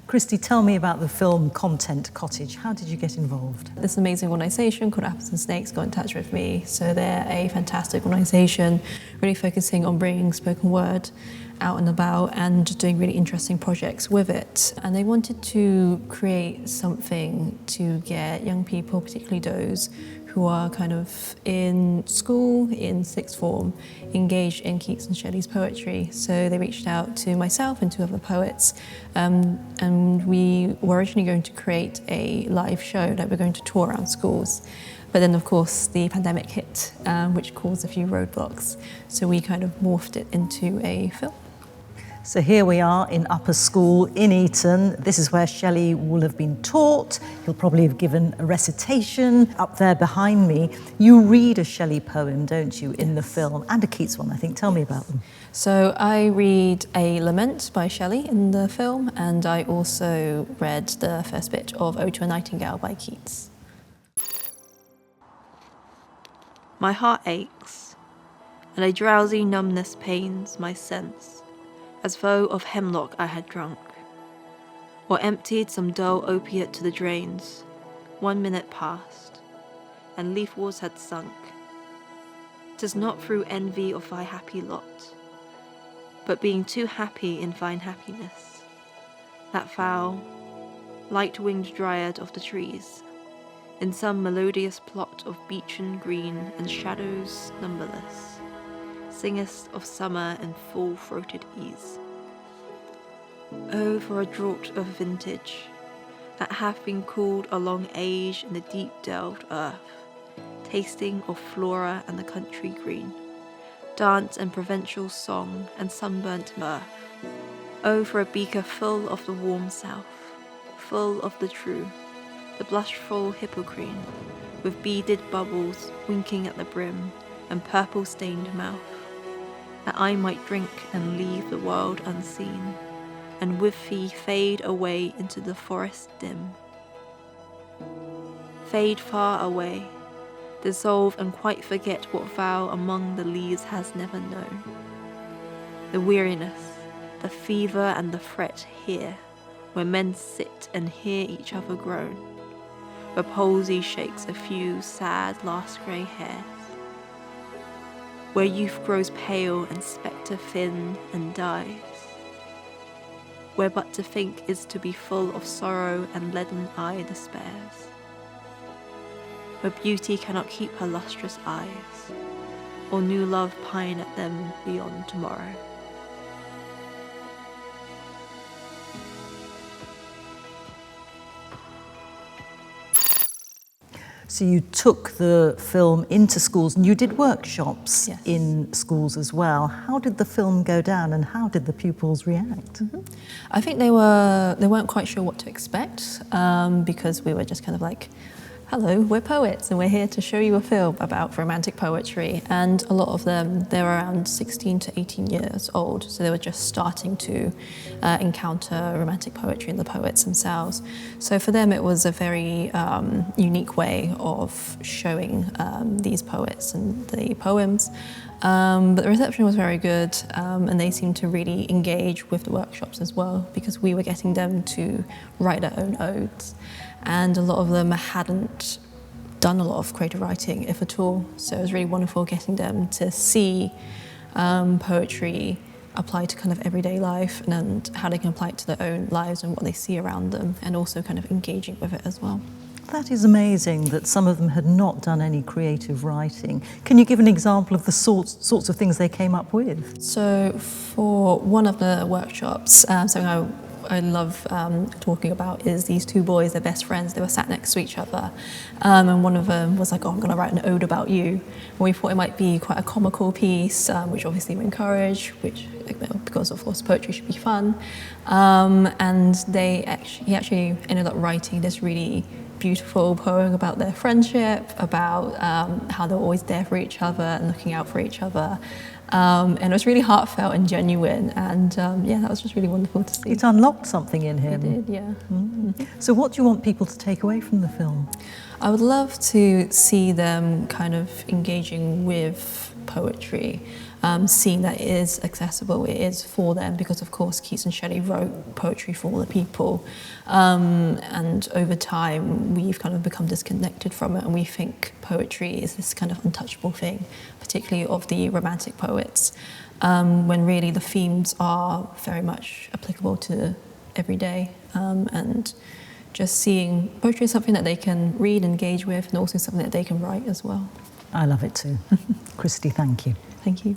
Christy, tell me about the film Content Cottage. How did you get involved? This amazing organisation called Apples and Snakes got in touch with me. So they're a fantastic organisation, really focusing on bringing spoken word out and about and doing really interesting projects with it. And they wanted to create something to get young people, particularly those who are kind of in school, in sixth form, engaged in Keats and Shelley's poetry. So they reached out to myself and two other poets, and we were originally going to create a live show that we're going to tour around schools. But then, of course, the pandemic hit, which caused a few roadblocks. So we kind of morphed it into a film. So here we are in upper school in Eton. This is where Shelley will have been taught. He'll probably have given a recitation. Up there behind me, you read a Shelley poem, don't you, in the film, and a Keats one, I think. Tell me about them. So I read a lament by Shelley in the film, and I also read the first bit of Ode to a Nightingale by Keats. My heart aches, and a drowsy numbness pains my sense, as though of hemlock I had drunk, or emptied some dull opiate to the drains. 1 minute passed, and leaf walls had sunk. 'Tis not through envy of thy happy lot, but being too happy in thine happiness, that foul, light-winged dryad of the trees, in some melodious plot of beechen green and shadows numberless, singest of summer in full-throated ease. Oh, for a draught of vintage, that hath been cooled a long age in the deep-delved earth, tasting of flora and the country green, dance and provincial song and sunburnt mirth. Oh, for a beaker full of the warm south, full of the true, the blushful hippocrene, with beaded bubbles winking at the brim and purple-stained mouth, that I might drink and leave the world unseen, and with thee fade away into the forest dim. Fade far away, dissolve and quite forget what thou among the leaves hast never known. The weariness, the fever and the fret here, where men sit and hear each other groan, where palsy shakes a few sad last grey hairs, where youth grows pale and spectre thin and dies, where but to think is to be full of sorrow and leaden eye despairs, where beauty cannot keep her lustrous eyes, or new love pine at them beyond tomorrow. So you took the film into schools and you did workshops Yes. in schools as well. How did the film go down and how did the pupils react? I think they weren't quite sure what to expect, because we were just kind of like, hello, we're poets and we're here to show you a film about romantic poetry. And a lot of them, they were around 16 to 18 years old, so they were just starting to encounter romantic poetry and the poets themselves. So for them it was a very unique way of showing these poets and the poems. But the reception was very good, and they seemed to really engage with the workshops as well, because we were getting them to write their own odes. And a lot of them hadn't done a lot of creative writing, if at all. So it was really wonderful getting them to see poetry applied to kind of everyday life and how they can apply it to their own lives and what they see around them, and also kind of engaging with it as well. That is amazing that some of them had not done any creative writing. Can you give an example of the sorts of things they came up with? So for one of the workshops, something I love talking about is these two boys, they're best friends, they were sat next to each other, and one of them was like, oh, I'm going to write an ode about you. And we thought it might be quite a comical piece, which obviously we encourage, because of course poetry should be fun, and he actually ended up writing this really beautiful poem about their friendship, about how they were always there for each other and looking out for each other. And it was really heartfelt and genuine, and yeah, that was just really wonderful to see. It unlocked something in him. It did, yeah. Mm-hmm. So what do you want people to take away from the film? I would love to see them kind of engaging with poetry, seeing that it is accessible, it is for them, because of course Keats and Shelley wrote poetry for all the people, and over time we've kind of become disconnected from it, and we think poetry is this kind of untouchable thing, particularly of the romantic poets, when really the themes are very much applicable to every day, and just seeing poetry as something that they can read, engage with, and also something that they can write as well. I love it too. Christy, thank you. Thank you.